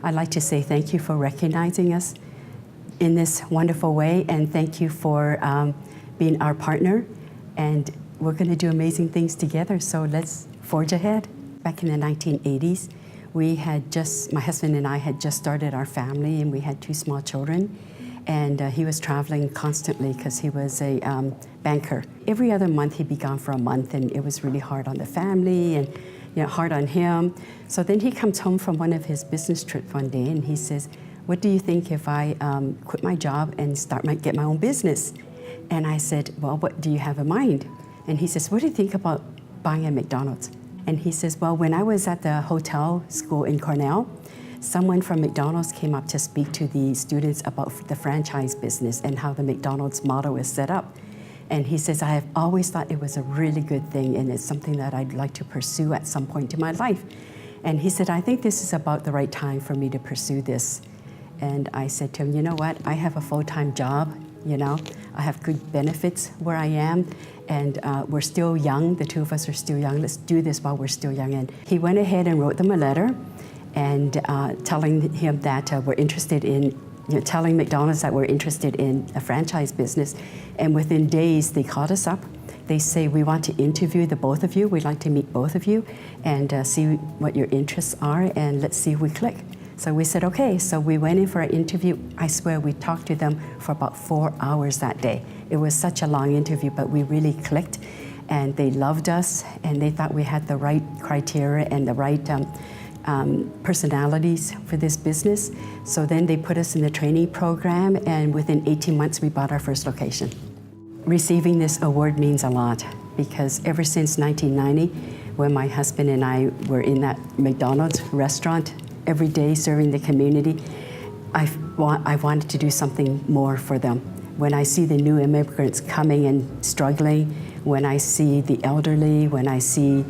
I'd like to say thank you for recognizing us in this wonderful way, and thank you for being our partner. And we're going to do amazing things together, so let's forge ahead. Back in the 1980s, my husband and I had just started our family, and we had 2 small children. And he was traveling constantly because he was a banker. Every other month he'd be gone for a month, and it was really hard on the family and hard on him. So then he comes home from one of his business trips one day, and he says, "What do you think if I quit my job and get my own business?" And I said, "Well, what do you have in mind?" And he says, "What do you think about buying a McDonald's?" And he says, "Well, when I was at the hotel school in Cornell, someone from McDonald's came up to speak to the students about the franchise business and how the McDonald's model is set up. And he says, I have always thought it was a really good thing, and it's something that I'd like to pursue at some point in my life." And he said, "I think this is about the right time for me to pursue this." And I said to him, "You know what, I have a full-time job, I have good benefits where I am, and we're still young, the 2 of us are still young, let's do this while we're still young." And he went ahead and wrote them a letter and telling him that we're interested in, telling McDonald's that we're interested in a franchise business. And within days, they called us up. They say, "We want to interview the both of you. We'd like to meet both of you and see what your interests are, and let's see if we click." So we said, okay. So we went in for an interview. I swear we talked to them for about 4 hours that day. It was such a long interview, but we really clicked, and they loved us, and they thought we had the right criteria and the right personalities for this business. So then they put us in the training program, and within 18 months we bought our first location. Receiving this award means a lot, because ever since 1990, when my husband and I were in that McDonald's restaurant every day serving the community, I wanted to do something more for them. When I see the new immigrants coming and struggling, when I see the elderly, when I see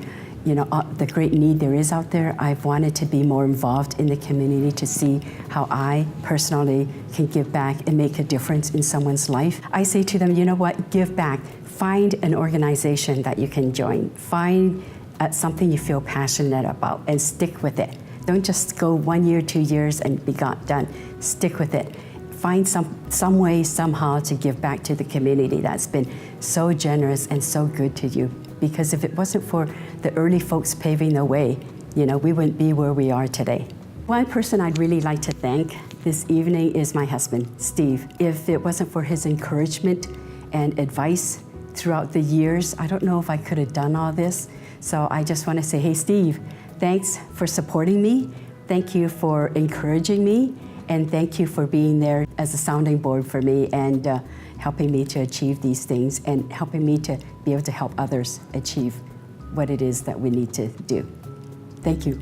the great need there is out there, I've wanted to be more involved in the community to see how I personally can give back and make a difference in someone's life. I say to them, you know what, give back. Find an organization that you can join. Find something you feel passionate about and stick with it. Don't just go 1 year, 2 years and be done. Stick with it. Find some way, somehow to give back to the community that's been so generous and so good to you. Because if it wasn't for the early folks paving the way, we wouldn't be where we are today. One person I'd really like to thank this evening is my husband, Steve. If it wasn't for his encouragement and advice throughout the years, I don't know if I could have done all this. So I just want to say, hey, Steve, thanks for supporting me. Thank you for encouraging me. And thank you for being there as a sounding board for me and helping me to achieve these things and helping me to be able to help others achieve what it is that we need to do. Thank you.